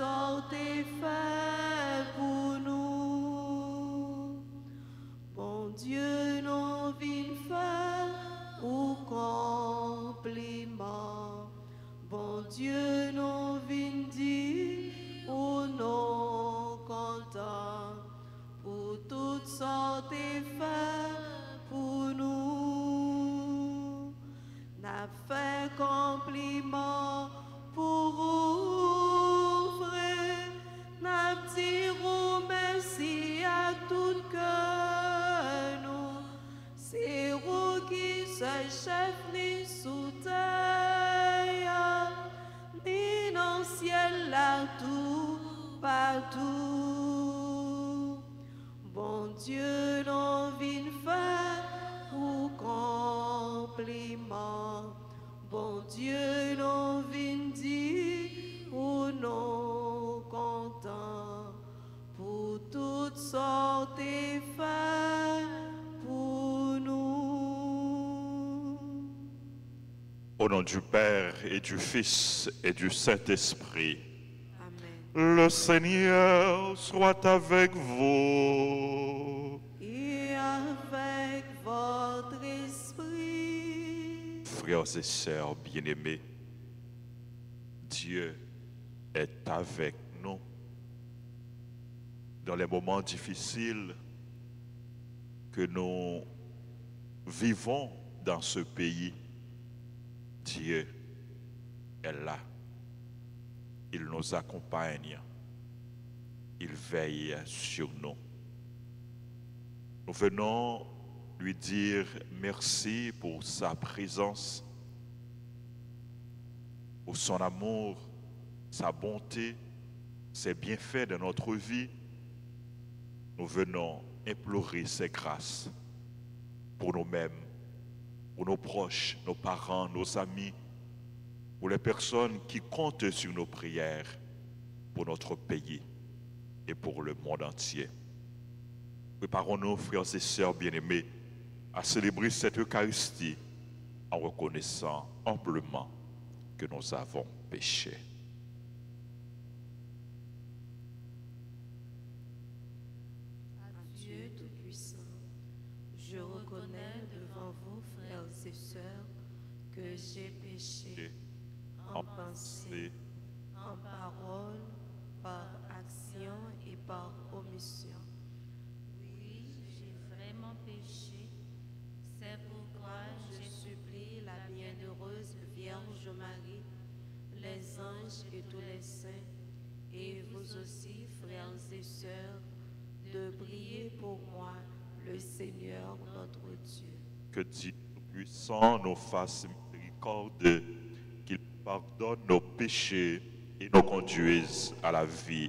sortez fait pour nous. Bon Dieu, nous vînes faire ou compliment. Bon Dieu, nous vînes dire ou non content. Pour toutes sortes de faits pour nous. N'a fait compliment pour ouvrir. N'a dit merci à tout cœur nous. C'est vous qui soyez chef ni sous terre, ni dans le ciel là tout partout. Bon Dieu, nous vînes faire pour compliment. Bon Dieu, nous vînes dire ou non content. Pour toutes sortes de faits pour nous. Au nom du Père et du Fils et du Saint-Esprit. Amen. Le Seigneur soit avec vous. Et avec votre esprit. Frères et sœurs bien-aimés, Dieu est avec nous. Dans les moments difficiles que nous vivons dans ce pays, Dieu est là. Il nous accompagne. Il veille sur nous. Nous venons lui dire merci pour sa présence, pour son amour, sa bonté, ses bienfaits dans notre vie. Nous venons implorer ses grâces pour nous-mêmes, pour nos proches, nos parents, nos amis, pour les personnes qui comptent sur nos prières, pour notre pays et pour le monde entier. Préparons-nous, frères et sœurs bien-aimés, à célébrer cette Eucharistie en reconnaissant amplement que nous avons péché. Dieu Tout-Puissant, je reconnais devant vous, frères et sœurs, que j'ai péché en pensée, en parole, par action et par omission. Oui, j'ai vraiment péché. C'est pourquoi Je supplie la bienheureuse Vierge Marie, les anges et tous les saints, et vous aussi, frères et sœurs, de prier pour moi, le Seigneur notre Dieu. Que Dieu puissant nous fasse miséricorde, qu'il pardonne nos péchés et nous conduise à la vie.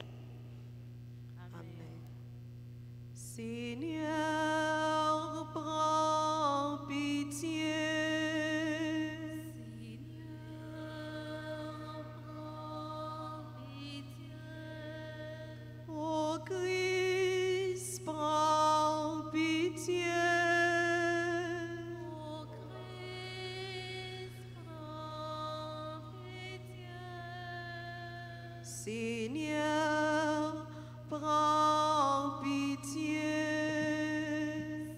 Amen. Seigneur, prends pitié. Seigneur, prends pitié. Ô Christ, prends pitié. Ô Christ, prends pitié. Seigneur, prends pitié.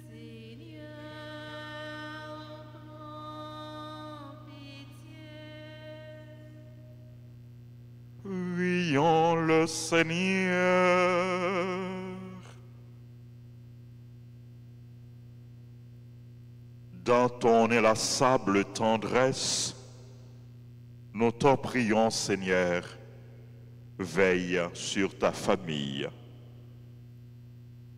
Seigneur, prends pitié. Prions le Seigneur. Dans ton inlassable tendresse, nous t'en prions, Seigneur, veille sur ta famille.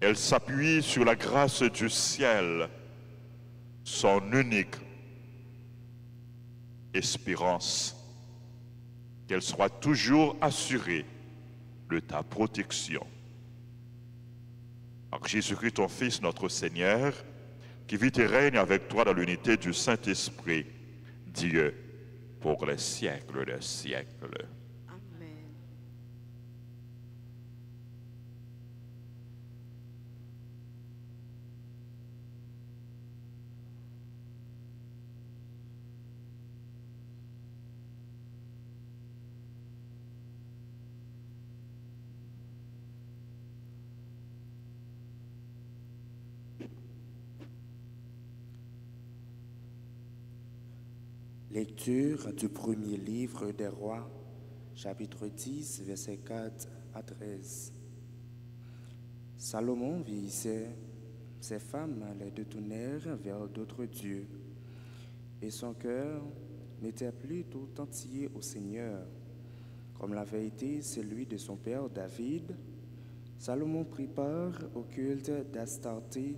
Elle s'appuie sur la grâce du ciel, son unique espérance, qu'elle soit toujours assurée de ta protection. Par Jésus-Christ, ton Fils, notre Seigneur, qui vit et règne avec toi dans l'unité du Saint-Esprit, Dieu, pour les siècles des siècles. Amen. Lecture du premier livre des rois, chapitre 10, versets 4 à 13. Salomon vieillissait, ses femmes les détournèrent vers d'autres dieux, et son cœur n'était plus tout entier au Seigneur, comme l'avait été celui de son père David. Salomon prit part au culte d'Astarté,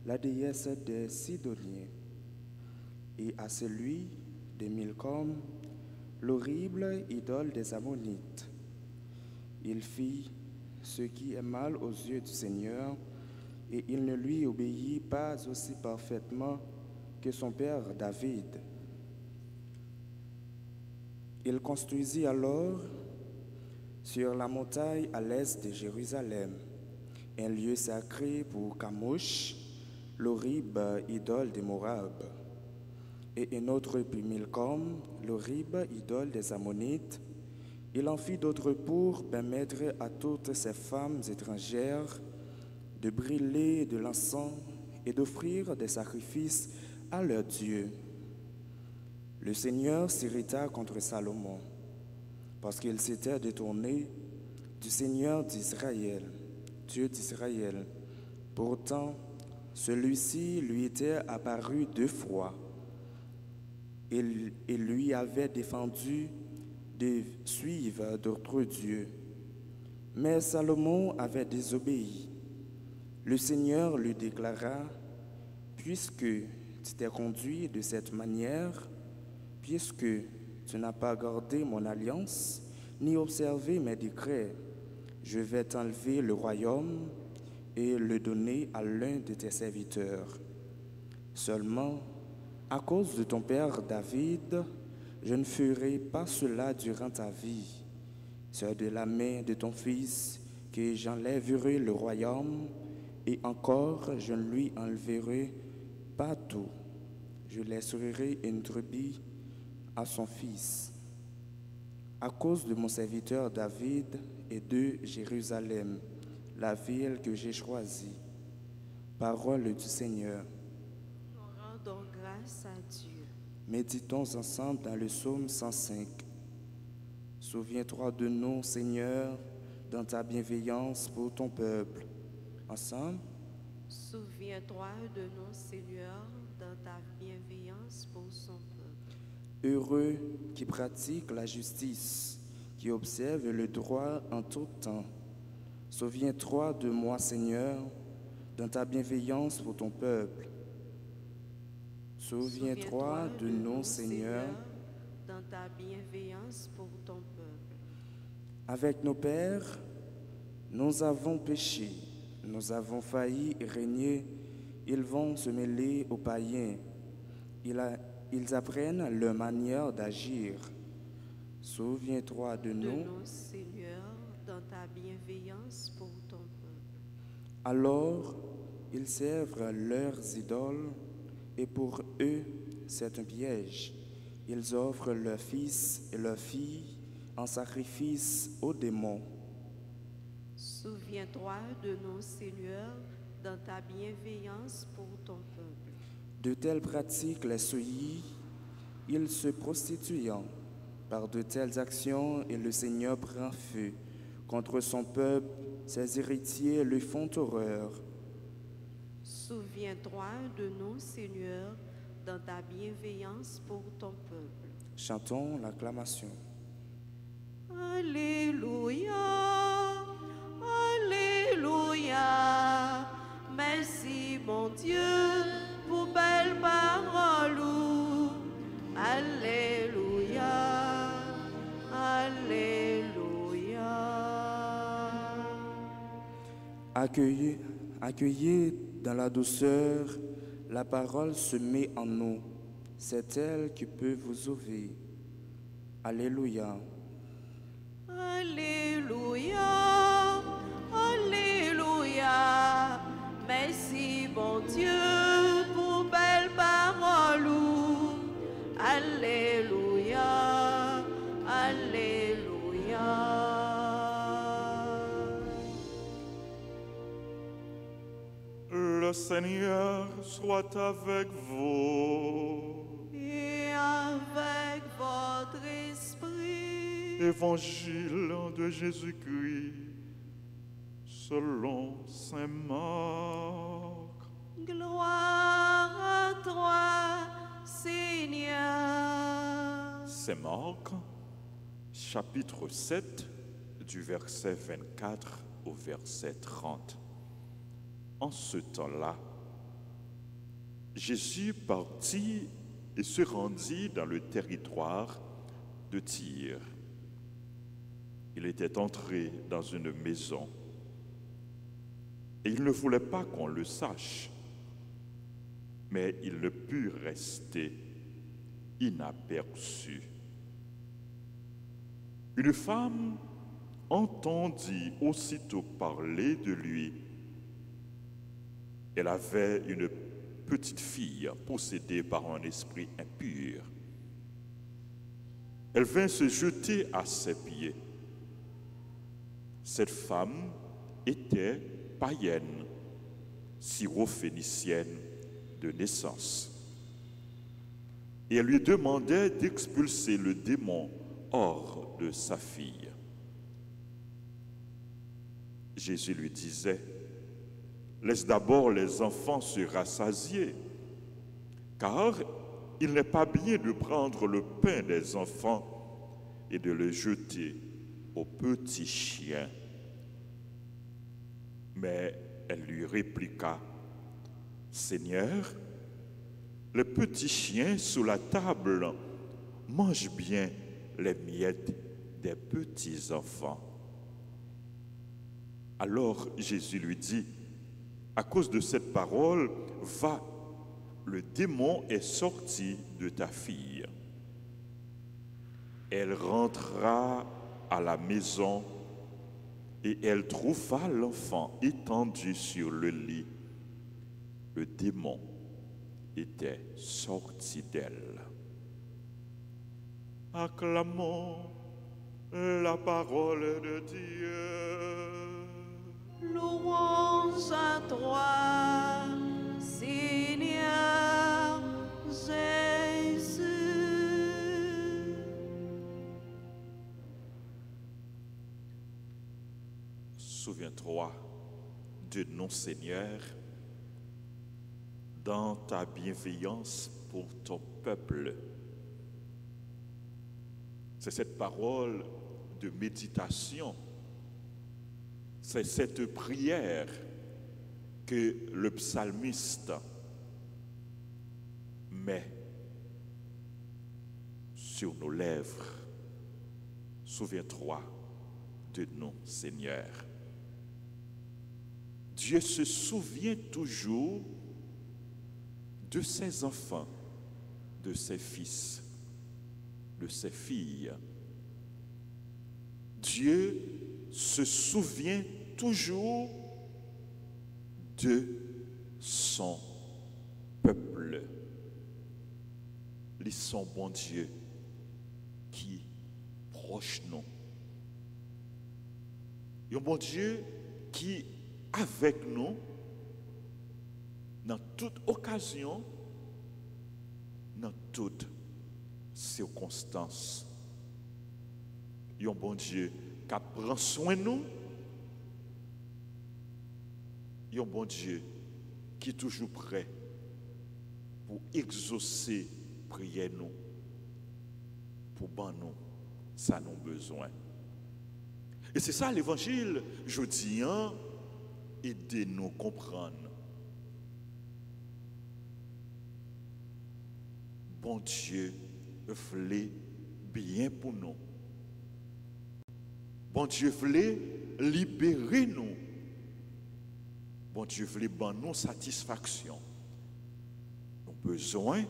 la déesse des Sidoniens, et à celui de Milcom, l'horrible idole des Ammonites. Il fit ce qui est mal aux yeux du Seigneur, et il ne lui obéit pas aussi parfaitement que son père David. Il construisit alors sur la montagne à l'est de Jérusalem un lieu sacré pour Camouche, l'horrible idole des Moab, et un autre pour Milcom, l'horrible idole des Ammonites. Il en fit d'autres pour permettre à toutes ces femmes étrangères de brûler de l'encens et d'offrir des sacrifices à leurs dieux. Le Seigneur s'irrita contre Salomon, parce qu'il s'était détourné du Seigneur d'Israël, Dieu d'Israël. Pourtant, celui-ci lui était apparu 2 fois et lui avait défendu de suivre d'autres dieux. Mais Salomon avait désobéi. Le Seigneur lui déclara: puisque tu t'es conduit de cette manière, puisque tu n'as pas gardé mon alliance, ni observé mes décrets, je vais t'enlever le royaume et le donner à l'un de tes serviteurs. Seulement, à cause de ton père David, je ne ferai pas cela durant ta vie. C'est de la main de ton fils que j'enlèverai le royaume, et encore je ne lui enlèverai pas tout. Je laisserai une brebis à son fils. À cause de mon serviteur David et de Jérusalem, la ville que j'ai choisie. Parole du Seigneur. Nous rendons grâce à Dieu. Méditons ensemble dans le psaume 105. Souviens-toi de nous, Seigneur, dans ta bienveillance pour ton peuple. Ensemble. Souviens-toi de nous, Seigneur, dans ta bienveillance pour son peuple. Heureux qui pratique la justice, qui observe le droit en tout temps. Souviens-toi de moi, Seigneur, dans ta bienveillance pour ton peuple. Souviens-toi de nous, Seigneur, dans ta bienveillance pour ton peuple. Avec nos pères, nous avons péché, nous avons failli régner. Ils vont se mêler aux païens. Ils apprennent leur manière d'agir. Souviens-toi de nous, Seigneur, dans ta bienveillance pour ton peuple. Alors, ils servent leurs idoles, et pour eux, c'est un piège. Ils offrent leurs fils et leurs filles en sacrifice aux démons. Souviens-toi de nous, Seigneur, dans ta bienveillance pour ton peuple. De telles pratiques les souillent, ils se prostituent par de telles actions, et le Seigneur prend feu contre son peuple. Ses héritiers lui font horreur. Souviens-toi de nous, Seigneur, dans ta bienveillance pour ton peuple. Chantons l'acclamation. Alléluia, Alléluia. Merci mon Dieu pour belles paroles. Alléluia, Alléluia. Accueillez dans la douceur la parole semée en nous. C'est elle qui peut vous sauver. Alléluia. Alléluia, Alléluia. Merci mon Dieu pour belles paroles. Alléluia, Alléluia. Le Seigneur soit avec vous. Et avec Évangile de Jésus-Christ selon saint Marc. Gloire à toi, Seigneur. Saint Marc, chapitre 7, du verset 24 au verset 30. En ce temps-là, Jésus partit et se rendit dans le territoire de Tyr. Il était entré dans une maison et il ne voulait pas qu'on le sache, mais il ne put rester inaperçu. Une femme entendit aussitôt parler de lui. Elle avait une petite fille possédée par un esprit impur. Elle vint se jeter à ses pieds. Cette femme était païenne, syrophénicienne de naissance. Et elle lui demandait d'expulser le démon hors de sa fille. Jésus lui disait: laisse d'abord les enfants se rassasier, car il n'est pas bien de prendre le pain des enfants et de le jeter aux petits chiens. Mais elle lui répliqua: Seigneur, les petits chiens sous la table mangent bien les miettes des petits enfants. Alors Jésus lui dit: à cause de cette parole, va, le démon est sorti de ta fille. Elle rentra à la maison et elle trouva l'enfant étendu sur le lit. Le démon était sorti d'elle. Acclamons la parole de Dieu. Louange à toi, Seigneur Jésus. Souviens-toi de nous, Seigneur, dans ta bienveillance pour ton peuple. C'est cette parole de méditation, c'est cette prière que le psalmiste met sur nos lèvres. Souviens-toi de nous, Seigneur. Dieu se souvient toujours de ses enfants, de ses fils, de ses filles. Dieu se souvient toujours de son peuple. Il son bon Dieu qui proche nous. Un bon Dieu qui avec nous dans toute occasion, dans toute circonstance. Un bon Dieu qui prend soin de nous. Un bon Dieu qui est toujours prêt pour exaucer prière nous, pour ban nous, ça nous besoin. Et c'est ça l'évangile, je dis, aidez-nous comprendre. Bon Dieu voulait bien pour nous. Bon Dieu voulait libérer nous. Bon Dieu voulait ban nous satisfaction. Nous avons besoin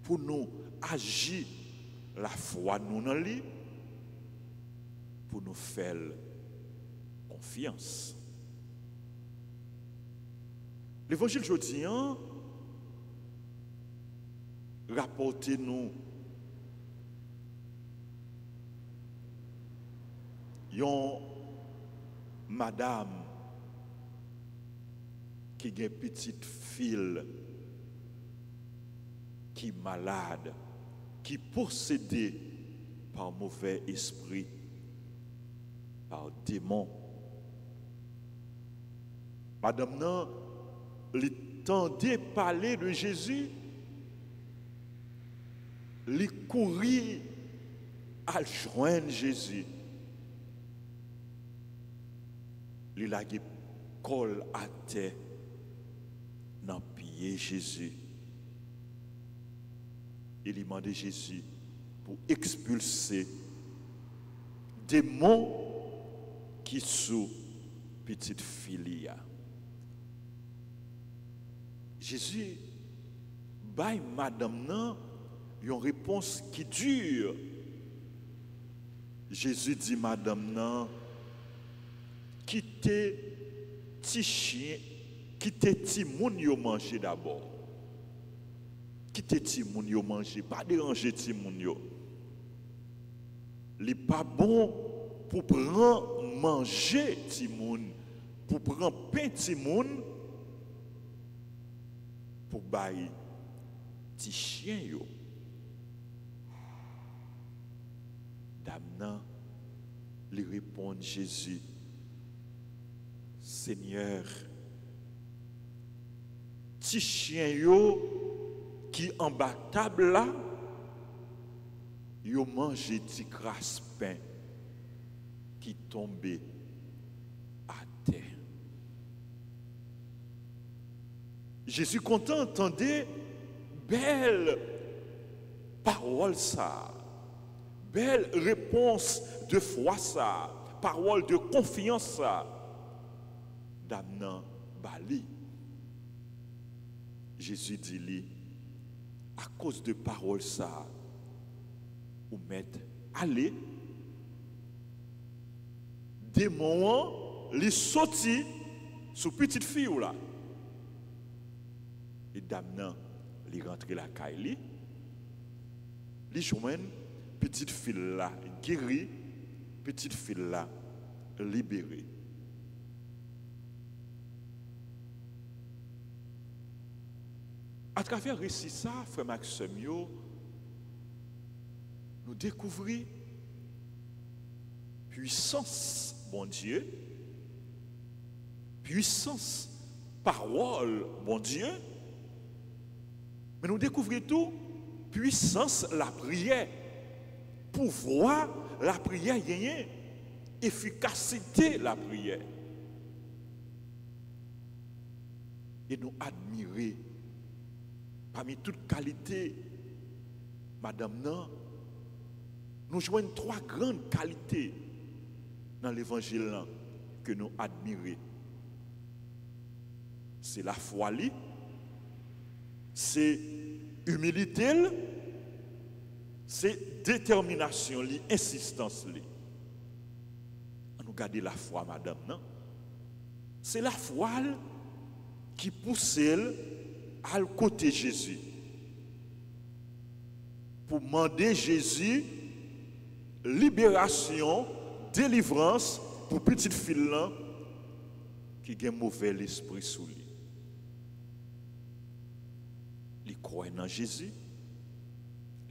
pour nous agir la foi nous dans lui, pour nous faire confiance. L'évangile aujourd'hui, rapportez-nous une madame qui a une petite fille qui est malade, qui est possédée par mauvais esprit, par démon. Madame nan, li tendait parler de Jésus, li courir à joindre Jésus. Li lage col à terre dans pied Jésus. Il demandait Jésus pour expulser des démons qui sous petite fille. Jésus baille madame nan une réponse qui dure. Jésus dit madame nan, quittez ti chien, quittez ti moun yo manger d'abord. Quittez ti moun yo manger, pas déranger ti moun yo. Li pas bon pour prendre manger ti moun, pour prendre pain ti moun, pour bailler ti chien yo. Dame nan lui répond Jésus, Seigneur, ti chien yo qui en bas table là, yo mange ti crasse pain qui tombe à terre. Jésus content entendait belle parole ça, belle réponse de foi ça, parole de confiance ça. Dame nan bali. Jésus dit li, à cause de parole ça, ou mettre allez, démon li sorti sous petite fille ou là. Et dame nan li rentre la caille li joine petite fille là guérie, petite fille là libérée. À travers récit ça, frère Maxime, nous découvrons puissance, bon Dieu, puissance, parole, bon Dieu, mais nous découvrons tout, puissance, la prière, pouvoir, la prière, efficacité, la prière. Et nous admirer parmi toutes qualités, madame nan, nous joignons trois grandes qualités dans l'évangile que nous admirons. C'est la foi, c'est humilité, c'est détermination, insistance. On nous garde la foi, madame nan. C'est la foi qui pousse à côté Jésus pour demander Jésus libération, délivrance pour petite fille qui a un mauvais esprit sous lui. Il croit dans Jésus,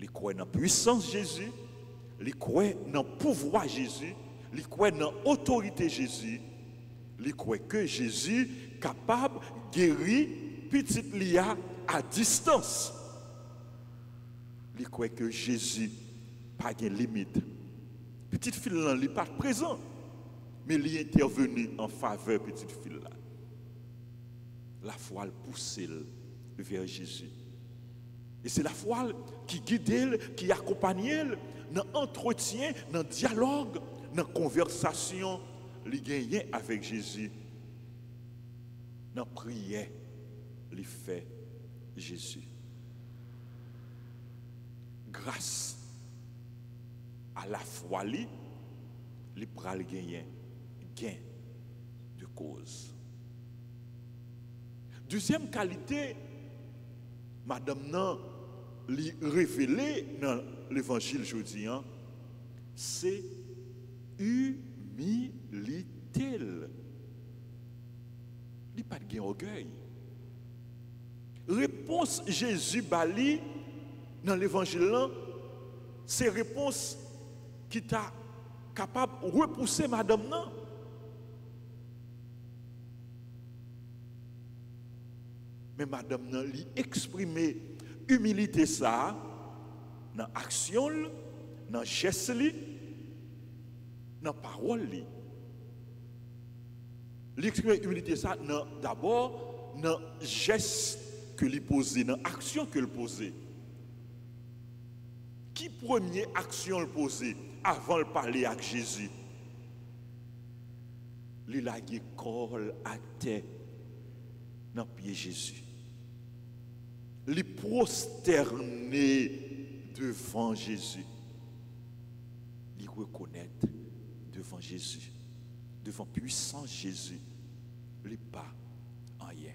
il croit dans la puissance de Jésus, il croit dans le pouvoir de Jésus, il croit dans l'autorité de Jésus, il croit que Jésus est capable de guérir petite lia à distance. Il croit que Jésus n'a pas de limite. Petite fille là, il n'est pas présent, mais il est intervenu en faveur de petite fille là. La foi le pousse vers Jésus. Et c'est la foi qui guide elle, qui accompagne elle dans l'entretien, dans le dialogue, dans la conversation, il gagne avec Jésus, dans la prière. Les fait Jésus. Grâce à la foi, les pral gain de cause. Deuxième qualité, madame nan li révélé dans l'évangile aujourd'hui, c'est humilité. Il pas de orgueil. Réponse Jésus bali dans l'évangile, c'est réponse qui t'a capable de repousser madame non. Mais madame nan li exprimer humilité ça dans action, dans geste li, dans parole li. Li exprimer humilité ça d'abord dans geste que li posé, dans action que le posé. Qui premier action le posé avant de parler avec Jésus? Li la col à terre dans pied Jésus. Li prosterner devant Jésus. Li reconnaître devant Jésus, devant puissant Jésus. Li pas en rien.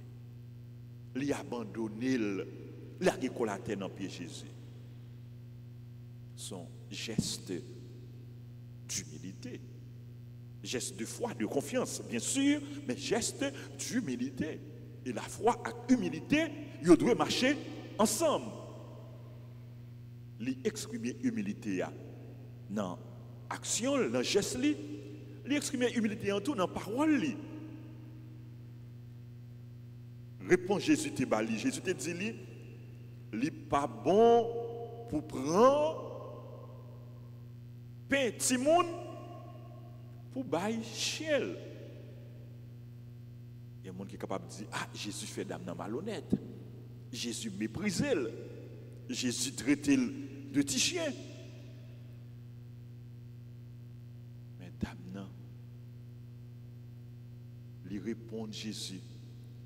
Li abandonner, li a col à terre dans pied Jésus. Son geste d'humilité. Geste de foi, de confiance, bien sûr, mais geste d'humilité. Et la foi et l'humilité, ils doivent marcher ensemble. Li exprimer humilité dans action, dans geste, li exprimer humilité en tout, dans parole. Répond Jésus te bali. Jésus te dit, li pas bon pour prendre pain timoun pour bailler chiel. Il y a des gens qui sont capables de dire, ah, Jésus fait dame malhonnête. Jésus méprise. Jésus traite de petit chien. Mais dame, lui répond Jésus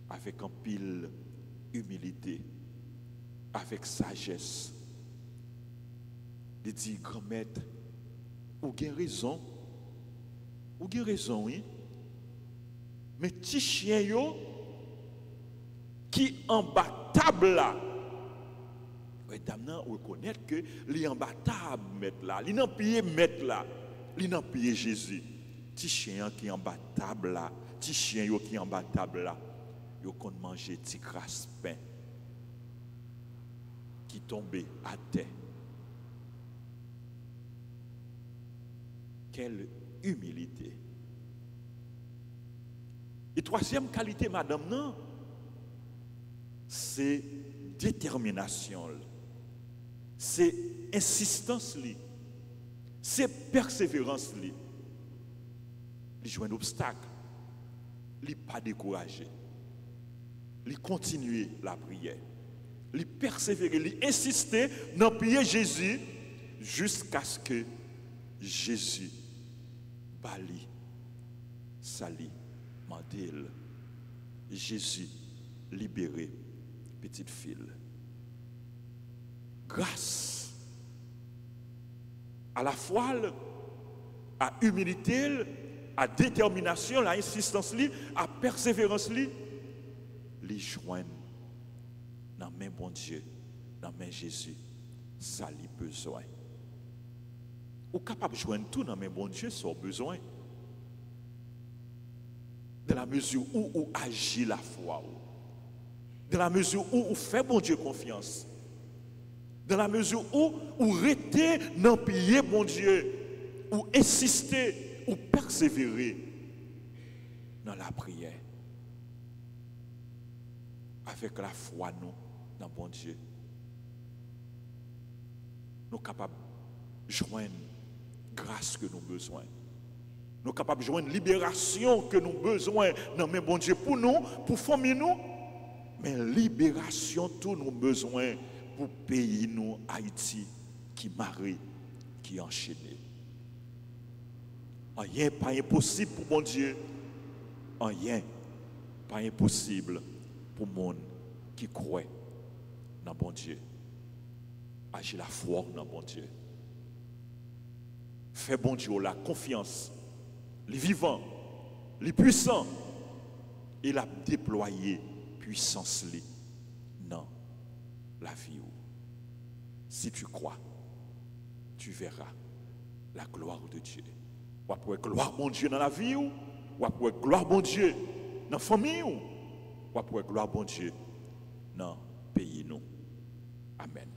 avec un pile humilité, avec sagesse. Il dit, grand maître, ou avez raison, oui. Mais petit chien yo qui imbattable là. Ouais, dame nan reconnaître que li imbattable mettre là, li nan pied mettre là, li nan pied Jésus. Petit chien qui imbattable là, petit chien yo qui imbattable là, yo kon manger petit crasse pain qui tombait à terre. Quelle humilité. Et troisième qualité, madame, non, c'est détermination, c'est insistance, c'est persévérance. Il joue un obstacle, il pas découragé, il continuer la prière, il persévérer, il insister dans prier Jésus jusqu'à ce que Jésus bali, sali, mandel, Jésus libéré, petite fille. Grâce à la foi, à humilité, à détermination, à insistance, à persévérance, les joindre dans main bon Dieu, dans main Jésus, ça lui besoin. Ou capable de joindre tout dans main bon Dieu, sans besoin. Dans la mesure où agit la foi, dans la mesure où on fait bon Dieu confiance, dans la mesure où on rester dans pied bon Dieu, ou insister, ou persévérer dans la prière, avec la foi nous dans bon Dieu, nous sommes capables de joindre grâce que nous avons besoin. Nous sommes capables de joindre libération que nous avons besoin dans mes bon Dieu pour nous, pour famille nous, mais libération tout nous avons besoin pour pays nous Haïti qui marie, qui enchaîné. Rien pas impossible pour mon Dieu. Rien pas impossible pour le monde qui croit dans bon Dieu. Agir la foi dans bon Dieu. Fais bon Dieu la confiance, les vivants, les puissants, et la déployer puissance dans la vie. Si tu crois, tu verras la gloire de Dieu. Ou après gloire bon Dieu dans la vie, ou après gloire bon Dieu dans la famille, ou après gloire bon Dieu dans le pays. Nous. Amen.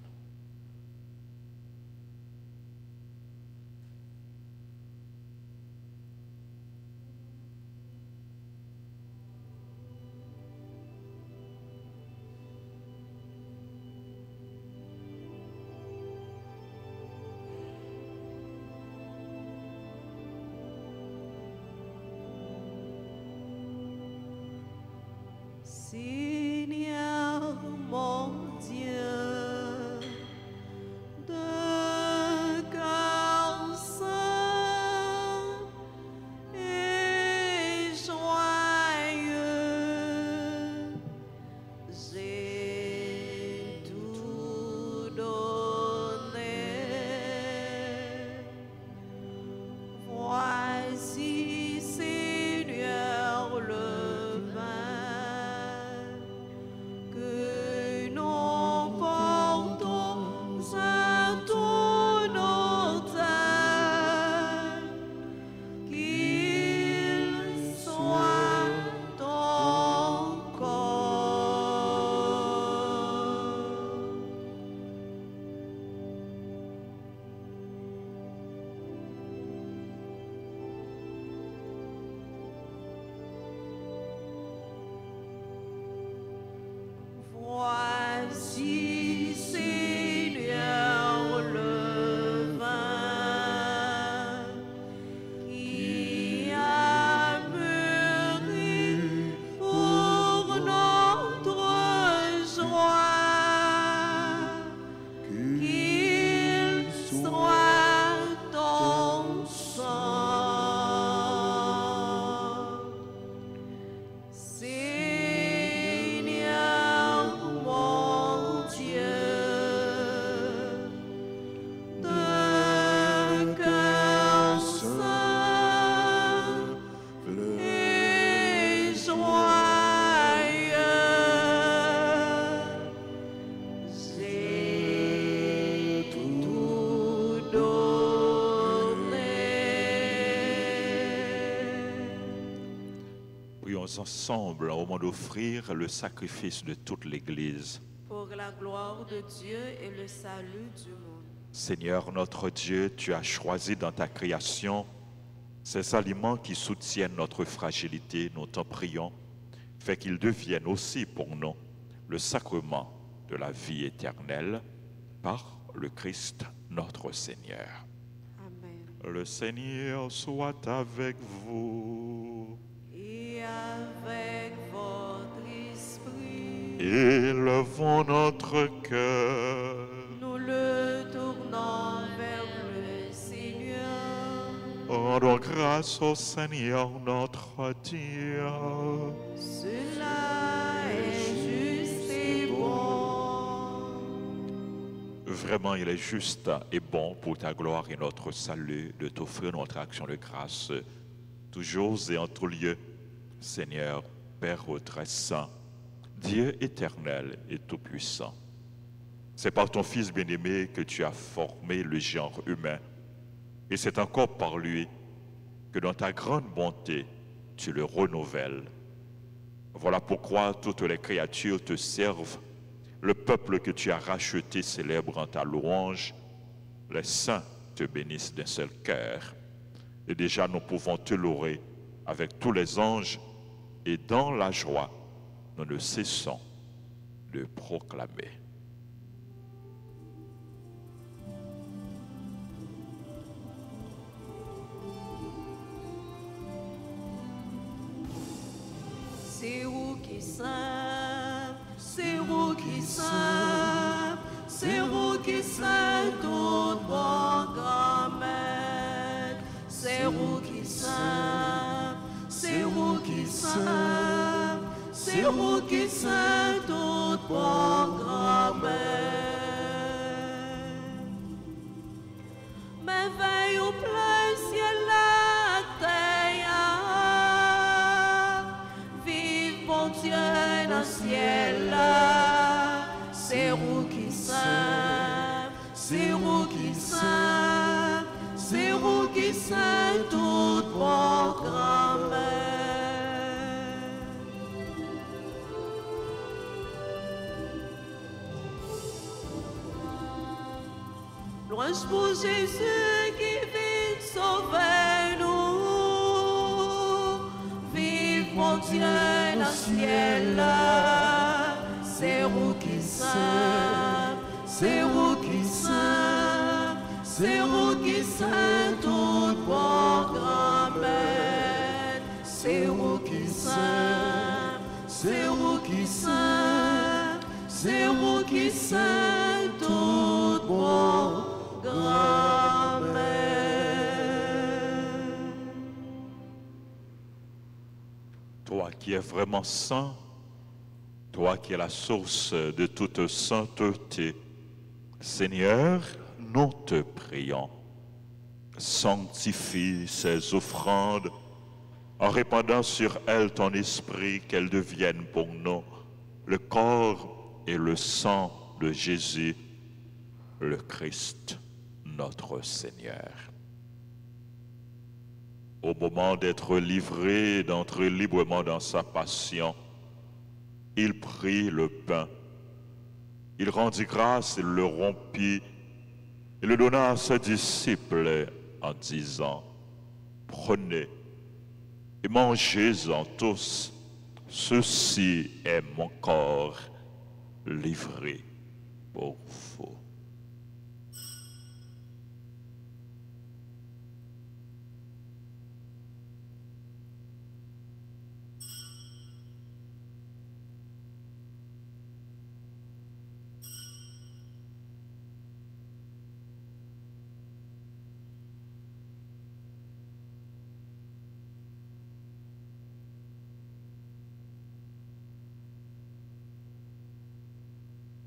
Venons ensemble au moment d'offrir le sacrifice de toute l'Église. pour la gloire de Dieu et le salut du monde. Seigneur notre Dieu, tu as choisi dans ta création ces aliments qui soutiennent notre fragilité. Nous t'en prions, fais qu'ils deviennent aussi pour nous le sacrement de la vie éternelle par le Christ notre Seigneur. Amen. Le Seigneur soit avec vous. Et avec votre esprit, Élevons notre cœur. nous le tournons vers le Seigneur. Rendons grâce au Seigneur notre Dieu. Cela est juste et bon. Vraiment, il est juste et bon pour ta gloire et notre salut de t'offrir notre action de grâce, toujours et en tout lieu. Seigneur, Père très saint, Dieu éternel et tout-puissant. C'est par ton Fils bien-aimé que tu as formé le genre humain. Et c'est encore par lui que dans ta grande bonté, tu le renouvelles. Voilà pourquoi toutes les créatures te servent. Le peuple que tu as racheté célèbre en ta louange. Les saints te bénissent d'un seul cœur. Et déjà nous pouvons te louer avec tous les anges. Et dans la joie, nous ne cessons de proclamer. C'est vous qui saint, c'est vous qui saint, c'est vous qui saint toute bonne grand-mère. C'est vous qui saint, c'est vous qui saint, c'est vous qui saint toute bonne grand-mère. Merveille au plein ciel la terre, vive mon Dieu dans le ciel là. C'est vous qui saint, c'est vous qui saint, c'est vous qui saint toute bonne grand-mère. Louange pour Jésus qui vient sauver nous. Vive mon Dieu dans le ciel là. C'est vous qui saint, c'est vous qui saint, c'est vous qui saint toute bonne grand-mère. C'est vous qui saint, c'est vous qui saint, c'est vous qui saint toute bonne grand-mère. Toi qui es vraiment saint, toi qui es la source de toute sainteté, Seigneur, nous te prions. Sanctifie ces offrandes en répandant sur elles ton esprit, qu'elles deviennent pour nous le corps et le sang de Jésus, le Christ, notre Seigneur. Au moment d'être livré, d'entrer librement dans sa passion, il prit le pain, il rendit grâce, il le rompit, et le donna à ses disciples en disant, « Prenez et mangez-en tous, ceci est mon corps livré pour vous. »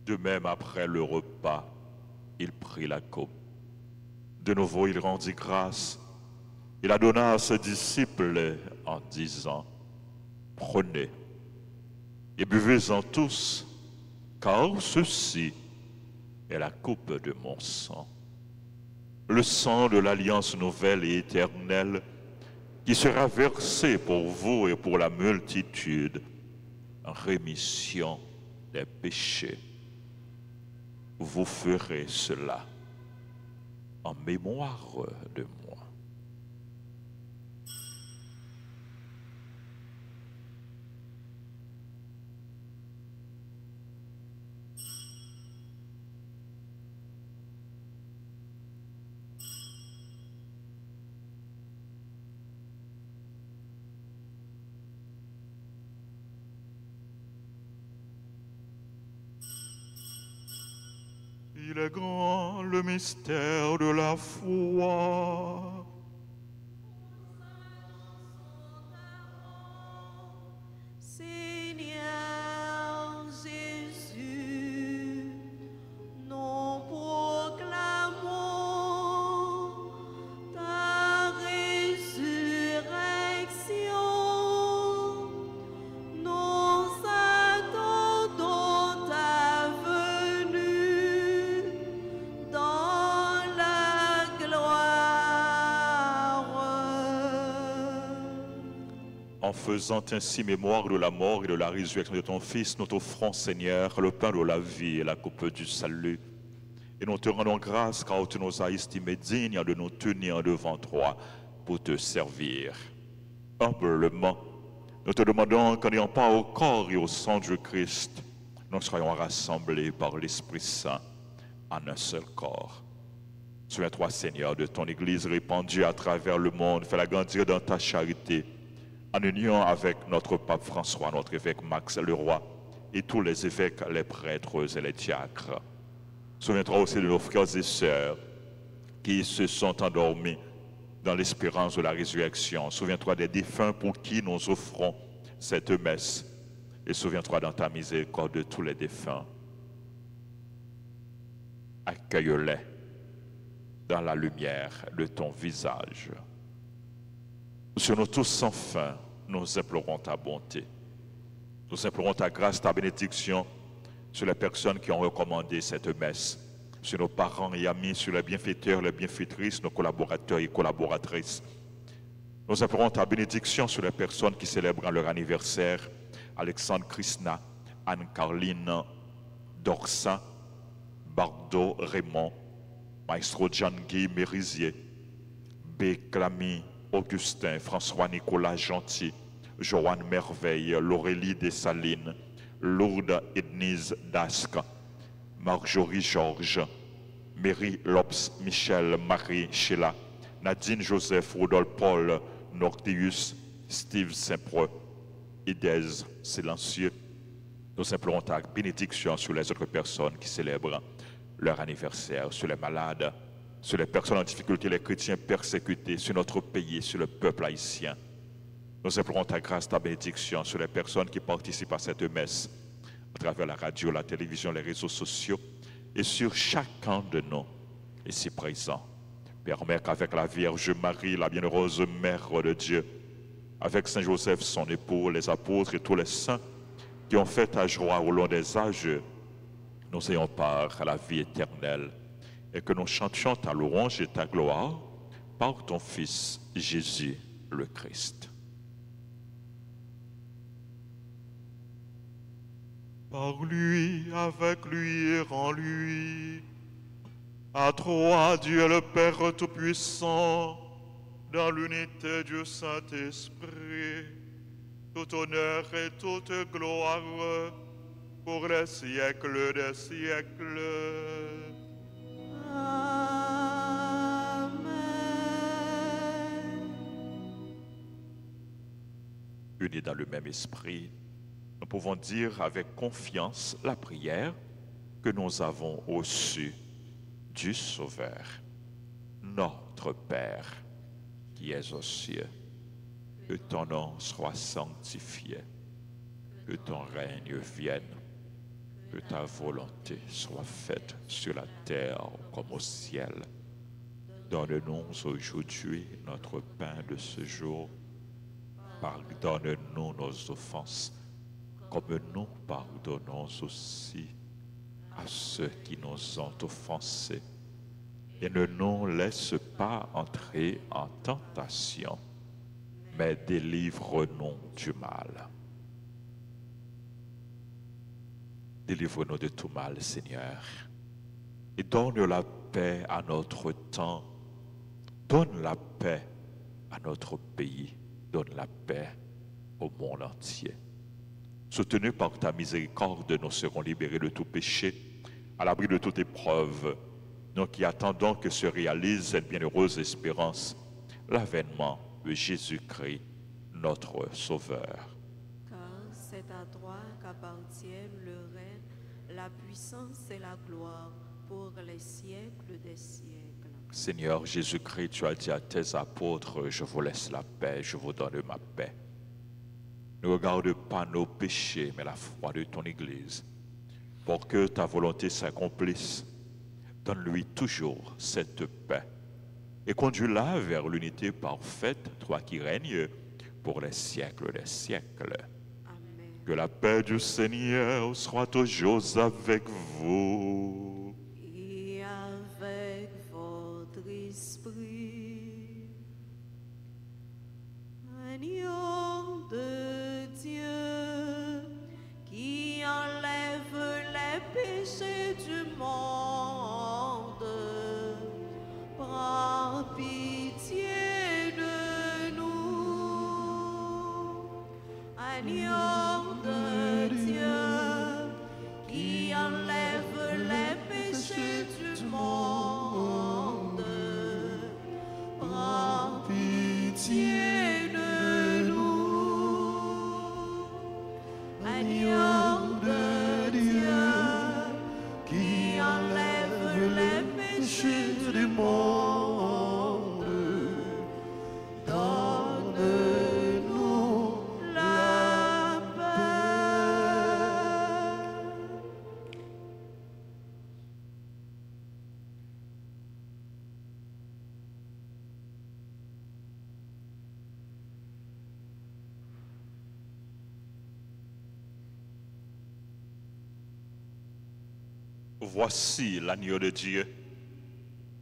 De même, après le repas, il prit la coupe. De nouveau, il rendit grâce. Il la donna à ses disciples en disant, « Prenez et buvez-en tous, car ceci est la coupe de mon sang, le sang de l'alliance nouvelle et éternelle, qui sera versé pour vous et pour la multitude en rémission des péchés. Vous ferez cela en mémoire de moi. Il est grand le mystère de la foi. Seigneur Jésus, nous proclamons ta résurrection. Nous attendons ta venue dans la gloire. En faisant ainsi mémoire de la mort et de la résurrection de ton Fils, nous t'offrons, Seigneur, le pain de la vie et la coupe du salut. Et nous te rendons grâce car tu nous as estimés dignes de nous tenir devant toi pour te servir. Humblement, nous te demandons qu'en n'ayant pas au corps et au sang du Christ, nous soyons rassemblés par l'Esprit Saint en un seul corps. Souviens-toi, Seigneur, de ton Église répandue à travers le monde. Fais-la grandir dans ta charité, en union avec notre pape François, notre évêque Max Leroy, et tous les évêques, les prêtres et les diacres. Souviens-toi aussi de nos frères et sœurs qui se sont endormis dans l'espérance de la résurrection. Souviens-toi des défunts pour qui nous offrons cette messe. Et souviens-toi dans ta miséricorde de tous les défunts. Accueille-les dans la lumière de ton visage. Sur nous tous sans fin, nous implorons ta bonté. Nous implorons ta grâce, ta bénédiction sur les personnes qui ont recommandé cette messe, sur nos parents et amis, sur les bienfaiteurs, les bienfaitrices, nos collaborateurs et collaboratrices. Nous implorons ta bénédiction sur les personnes qui célèbrent leur anniversaire, Alexandre Krishna, Anne-Carline Dorsa, Bardo Raymond, Maestro Jean-Guy Mérisier, B. Clamy Augustin, François-Nicolas Gentil, Joanne Merveille, Laurélie Dessalines, Lourdes Ednise Dasque, Marjorie Georges, Mary Lopes Michel, Marie Sheila, Nadine Joseph, Rodolphe Paul, Nortius, Steve Saint-Preux, Idez Silencieux. Nous implorons ta bénédiction sur les autres personnes qui célèbrent leur anniversaire, sur les malades, sur les personnes en difficulté, les chrétiens persécutés, sur notre pays, sur le peuple haïtien. Nous implorons ta grâce, ta bénédiction sur les personnes qui participent à cette messe, à travers la radio, la télévision, les réseaux sociaux, et sur chacun de nous, ici présents. Permets qu'avec la Vierge Marie, la bienheureuse Mère de Dieu, avec Saint Joseph, son époux, les apôtres et tous les saints qui ont fait ta joie au long des âges, nous ayons part à la vie éternelle et que nous chantions ta louange et ta gloire par ton Fils Jésus le Christ. Par lui, avec lui et en lui, à toi, Dieu le Père Tout-Puissant, dans l'unité du Saint-Esprit, tout honneur et toute gloire pour les siècles des siècles. Amen. Unis dans le même esprit, nous pouvons dire avec confiance la prière que nous avons reçue du Sauveur. Notre Père, qui es aux cieux, que ton nom soit sanctifié, que ton règne vienne, que ta volonté soit faite sur la terre comme au ciel. Donne-nous aujourd'hui notre pain de ce jour. Pardonne-nous nos offenses, comme nous pardonnons aussi à ceux qui nous ont offensés. Et ne nous laisse pas entrer en tentation, mais délivre-nous du mal. Délivre-nous de tout mal, Seigneur. Et donne la paix à notre temps. Donne la paix à notre pays. Donne la paix au monde entier. Soutenus par ta miséricorde, nous serons libérés de tout péché, à l'abri de toute épreuve, nous qui attendons que se réalise cette bienheureuse espérance, l'avènement de Jésus-Christ, notre Sauveur. Car c'est à toi qu'appartiennent le règne, la puissance et la gloire pour les siècles des siècles. Seigneur Jésus-Christ, tu as dit à tes apôtres, je vous laisse la paix, je vous donne ma paix. Ne regarde pas nos péchés, mais la foi de ton Église. Pour que ta volonté s'accomplisse, donne-lui toujours cette paix. Et conduis-la vers l'unité parfaite, toi qui règnes pour les siècles des siècles. Amen. Que la paix du Seigneur soit toujours avec vous. Et avec votre esprit, agneau de Dieu, qui enlève les péchés du monde, prends pitié de nous. Agneau de Dieu, qui enlève les péchés du monde, prends pitié de nous. Agneau de Dieu, qui enlève les péchés du monde, donne-nous la paix. Voici l'agneau de Dieu.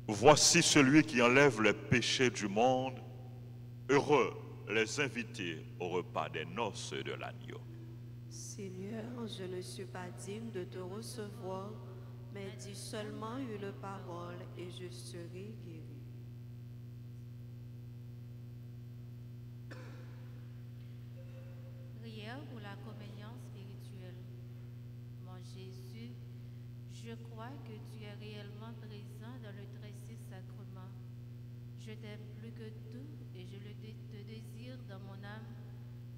Voici celui qui enlève les péchés du monde. Heureux les invités au repas des noces de l'agneau. Seigneur, je ne suis pas digne de te recevoir, mais dis seulement une parole et je serai guéri. Prière pour la communion spirituelle. Mon Jésus, je crois que tu es réellement présent dans le très saint sacrement. Je t'aime plus que tout et je te désire dans mon âme.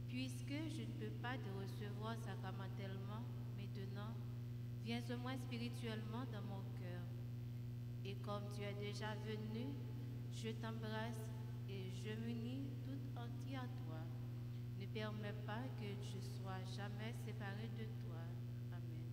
Puisque je ne peux pas te recevoir sacramentellement maintenant, viens au moins spirituellement dans mon cœur. Et comme tu es déjà venu, je t'embrasse et je m'unis tout entier à toi. Ne permets pas que je sois jamais séparé de toi. Amen.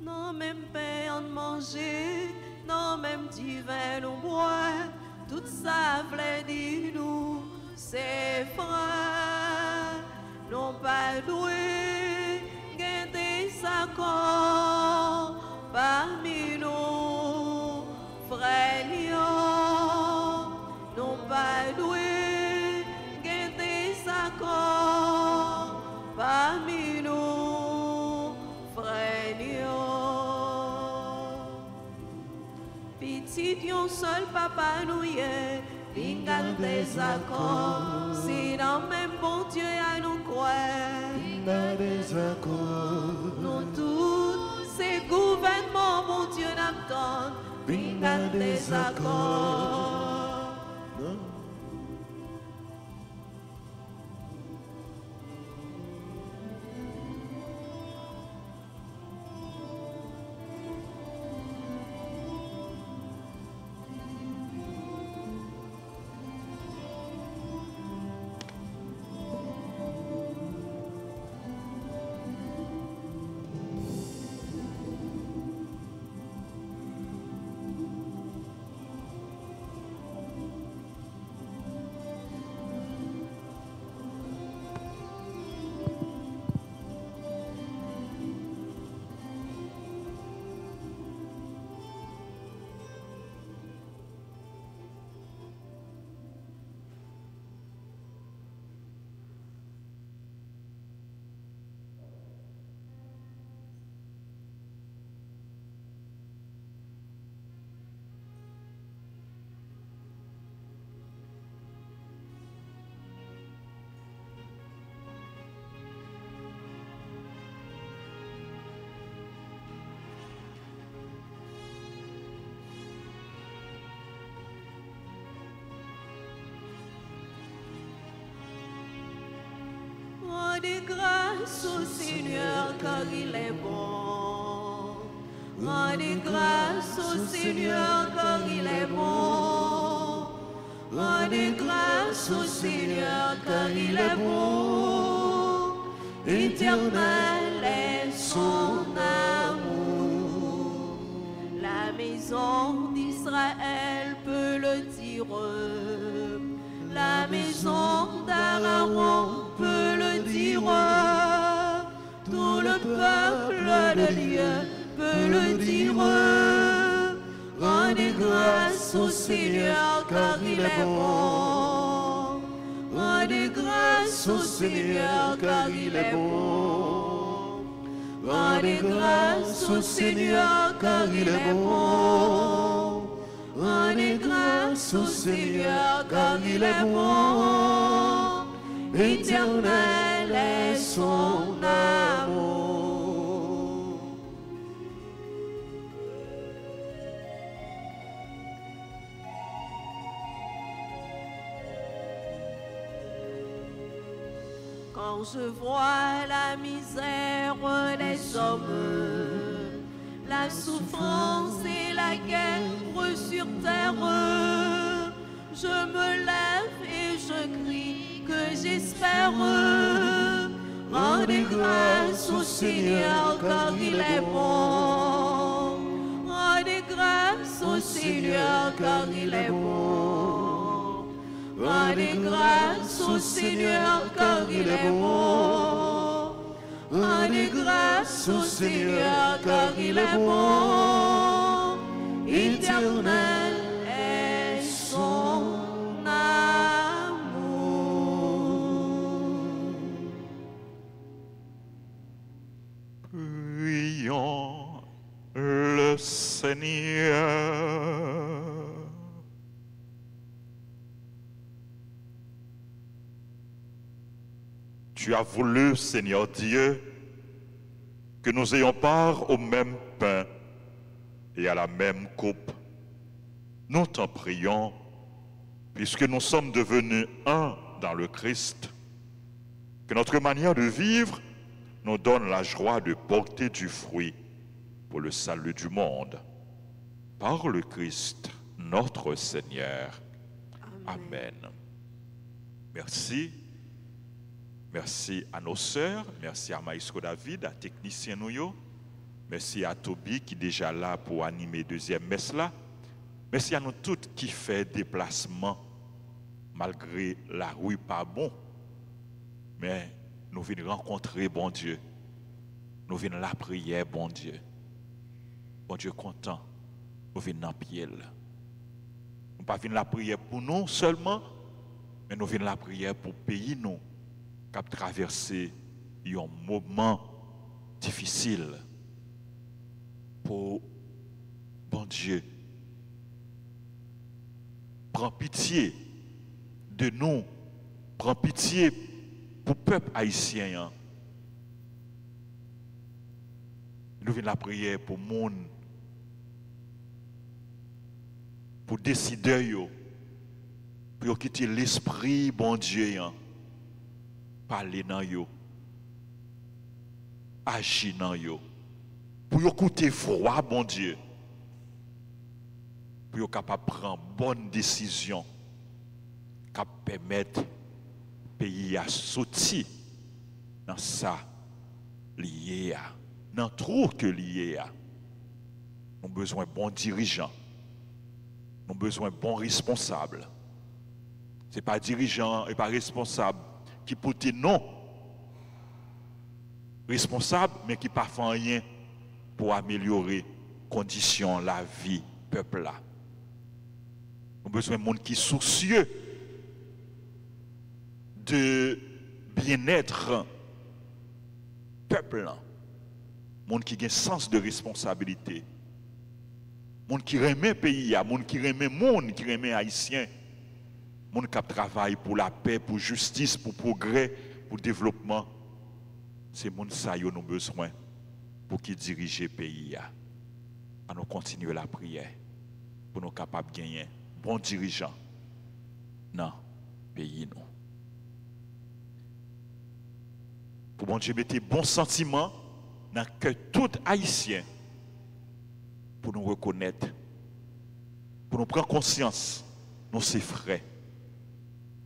Non même pain en manger, non même divin on boit, tout ça v'lait dire nous, c'est frère, non pas doué, gain des accords parmi nous, frères lions, non pas doué, gain des accords parmi nous, frères lions. Petit yon seul papa nous y est, pingal des accords, si dans même bon Dieu à nous croire. Nous tous, ces gouvernements, bon Dieu n'attendent, pingal des accords. Rendez grâce au Seigneur car il est bon. Rendez grâce au Seigneur car il est bon. Rendez grâce au Seigneur car il est bon. Éternel est son amour. La maison d'Israël peut le dire. La maison d'Aaron peut le dire. Tout le peuple de Dieu peut le dire. Rendez grâce au Seigneur car il est bon. Rendez grâce au Seigneur car il est bon. Rendez grâce au Seigneur car il est bon. Rendez grâce au Seigneur car il est bon. Éternel est son amour. Quand je vois la misère des hommes, la souffrance et la guerre sur terre, je me lève et je crie que j'espère. Rendez grâce au Seigneur car il est bon. Rendez grâce au Seigneur car il est bon. Rendez grâce au Seigneur car il est bon. Rendez grâce au Seigneur car il est bon. Éternel est son amour. Prions le Seigneur. Tu as voulu, Seigneur Dieu, que nous ayons part au même pain et à la même coupe. Nous t'en prions, puisque nous sommes devenus un dans le Christ, que notre manière de vivre nous donne la joie de porter du fruit pour le salut du monde. Par le Christ, notre Seigneur. Amen. Merci. Merci à nos sœurs, merci à Maïsco David, à technicien Nouyo, merci à Toby qui est déjà là pour animer deuxième messe là. Merci à nous toutes qui fait déplacement malgré la rue pas bon. Mais nous venons rencontrer bon Dieu. Nous venons la prière bon Dieu. Bon Dieu content. Nous venons en pied. Nous pas venons la prière pour nous seulement, mais nous venons la prière pour pays nous. Qui traverser un moment difficile pour bon Dieu. Prends pitié de nous, prends pitié pour le peuple haïtien. Nous venons la prière pour le monde, pour décider, pour quitter l'esprit, bon Dieu. Parler dans yo, agir dans yo, pour écouter froid, bon Dieu, pour être capable de prendre bonne décision, qui permettre pays à sortir dans ça lié à, dans trop que lié à. Nous avons besoin de bons dirigeants, nous avons besoin de bons responsables. Ce n'est pas dirigeant et pas responsable qui peut dire non, responsable, mais qui ne fait rien pour améliorer les conditions, la vie, peuple là. Nous avons besoin de monde qui est soucieux de bien-être peuple là. Monde qui a un sens de responsabilité. Monde qui remet pays, monde qui remet monde, qui remet haïtien. Monde qui travaille pour la paix, pour justice, pour progrès, pour développement. C'est monde ça nous avons besoin pour qui dirige le pays. À nous continuer la prière pour nous capables de gagner bon dirigeant dans le pays nous. Pour bon Dieu mettre bon sentiment dans le cœur tout haïtien. Pour nous reconnaître. Pour nous prendre conscience. Nous sommes frères.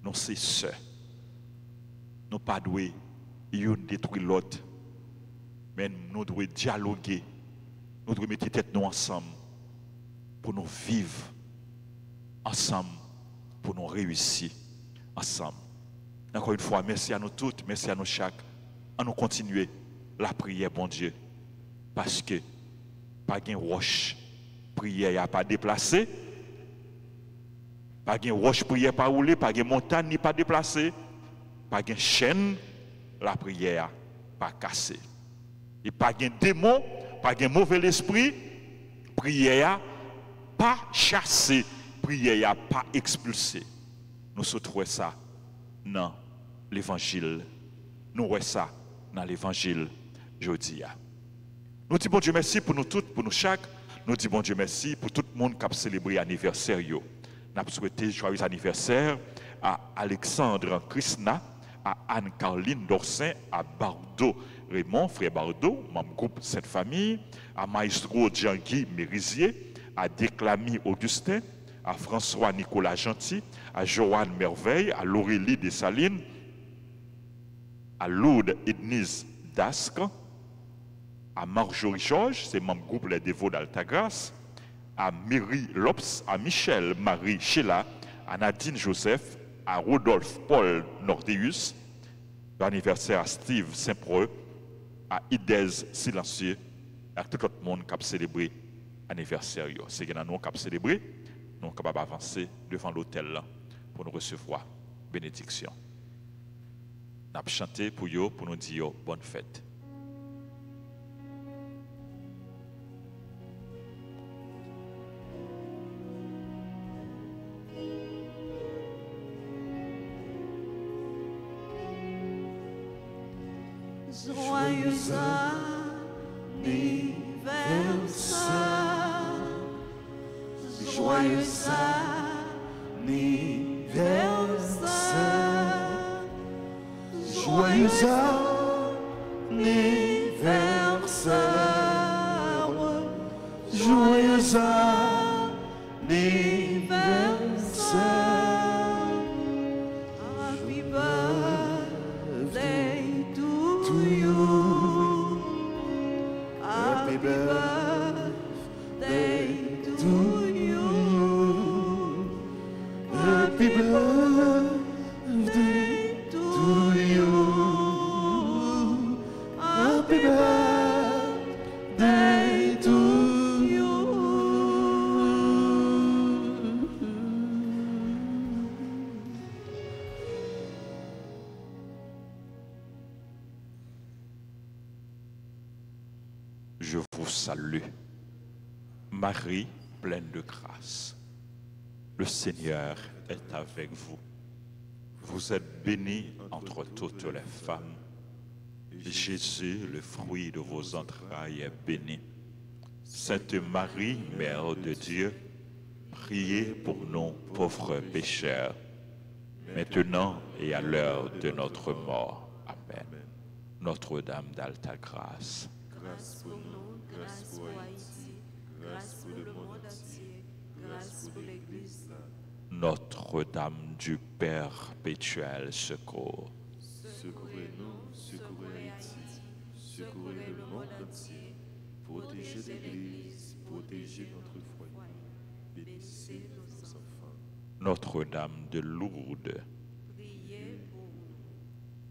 Nous sommes sœurs. Nous ne devons pas détruire l'autre. Mais nous devons dialoguer. Nous devons mettre tête nous ensemble. Pour nous vivre ensemble. Pour nous réussir ensemble. Encore une fois, merci à nous toutes, merci à nous chaque. À nous continuer la prière, bon Dieu. Parce que, pas de roche, prière n'a pas déplacé. Pas de roche, prière pas roulé, pas de montagne ni pas déplacé. Pas de chaîne, la prière pas cassée. Et pas de démon, pas de mauvais esprit, prière pas chassé, prière pas expulsé. Nous trouvons ça dans l'évangile. Nous voyons ça dans l'évangile jeudi. Nous disons bon Dieu merci pour nous toutes, pour nous chaque. Nous disons bon Dieu merci pour tout le monde qui a célébré l'anniversaire. Nous avons souhaité joyeux anniversaire à Alexandre Krishna, à Anne-Caroline Dorsin, à Bardo Raymond, frère Bardo, membre groupe Sainte Famille, à Maestro Djangui Mérisier, à Déclamy Augustin, à François Nicolas Gentil, à Joanne Merveille, à Laurélie Dessalines, à Lourdes Ednise Dasque, à Marjorie Georges, c'est membre groupe Les Dévots d'Altagrace, à Mary Lops, à Michel Marie Sheila, à Nadine Joseph, à Rodolphe Paul Nordeus, l'anniversaire à Steve Saint-Preux, à Idez Silencieux, à tout le monde qui a célébré l'anniversaire. C'est que nous qui avons célébré, nous sommes capables d'avancer devant l'autel pour nous recevoir bénédiction. Nous avons chanté pour eux, pour nous dire bonne fête. Joyeux anniversaire, joyeux anniversaire, joyeux anniversaire, joyeux anniversaire, happy birthday to you, happy birthday to you, happy birthday to you, happy birthday to you. Je vous salue, Marie pleine de grâce. Le Seigneur est avec vous. Vous êtes bénie entre toutes les femmes. Jésus, le fruit de vos entrailles, est béni. Sainte Marie, Mère de Dieu, priez pour nous pauvres pécheurs, maintenant et à l'heure de notre mort. Amen. Notre-Dame d'Altagrace. Grâce pour nous, grâce pour Haïti, grâce pour le monde entier, grâce pour l'Église. Notre-Dame du perpétuel secours. Secourez-nous, secourez Haïti, secourez le monde entier, protégez l'Église, protégez notre foyer, bénissez nos enfants. Notre-Dame de Lourdes. Priez pour nous.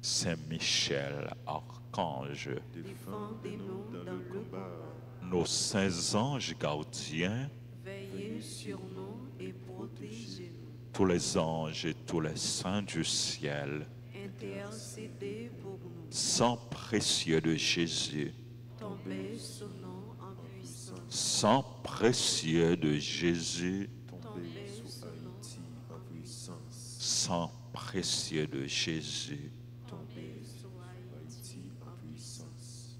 Saint-Michel, archange. Défendez-nous dans le combat. Nos saints anges gardiens. Veillez sur nous et protégez-nous. Tous les anges et tous les saints du ciel. Intercédez pour nous. Sang précieux de Jésus. Tombez sur nous en puissance. Sang précieux de Jésus. Tombez sur Haïti en puissance. Sang précieux de Jésus. Tombez sur Haïti en puissance.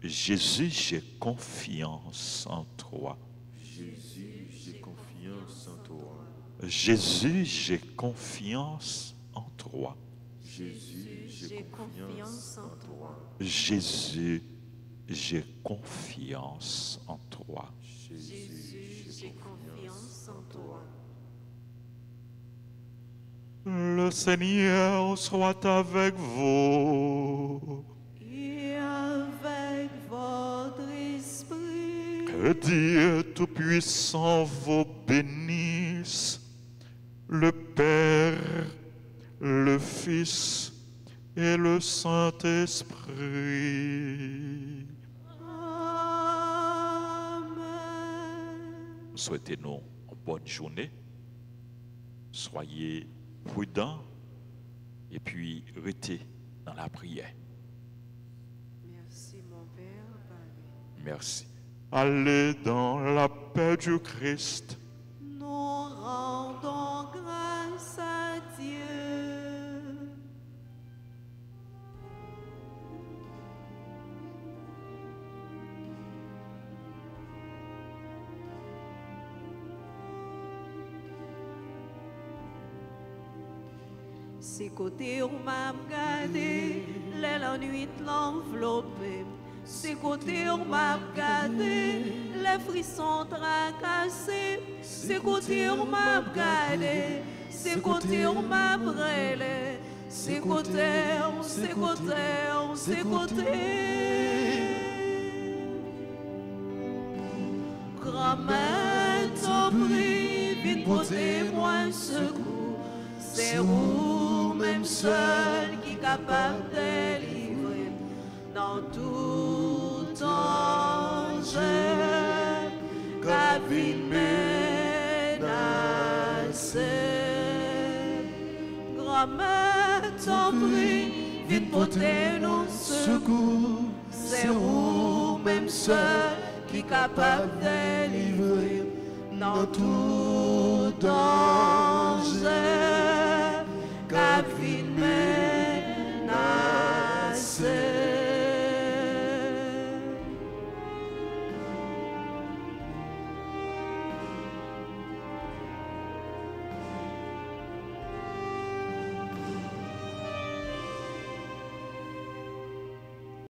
Jésus, j'ai confiance en toi. Jésus, j'ai confiance en toi. Jésus, j'ai confiance en toi. Jésus, j'ai confiance en toi. Jésus, j'ai confiance en toi. Jésus, j'ai confiance en toi. Le Seigneur soit avec vous. Et avec votre esprit. Que Dieu Tout-Puissant vous bénisse, le Père, le Fils et le Saint-Esprit. Amen. Souhaitez-nous une bonne journée. Soyez prudents et puis restez dans la prière. Merci mon Père. Amen. Merci. Allez dans la paix du Christ. Nous rendons grâce à Dieu. C'est côté où m'a regardé, la nuit l'enveloppé. C'est côté où m'a regardé, les frissons tracassés. C'est côté où m'a regardé, c'est côté où m'a brûlé. C'est côté, c'est côté, c'est côté. Grand-mère, t'en prie, vite portez-moi un secours. C'est vous, même seul, qui est capable de délivrer dans tout danger, la vie menacée. Grand-mère, t'en prie, vite portez-nous secours. C'est vous, même seul, qui est capable de délivrer dans tout danger.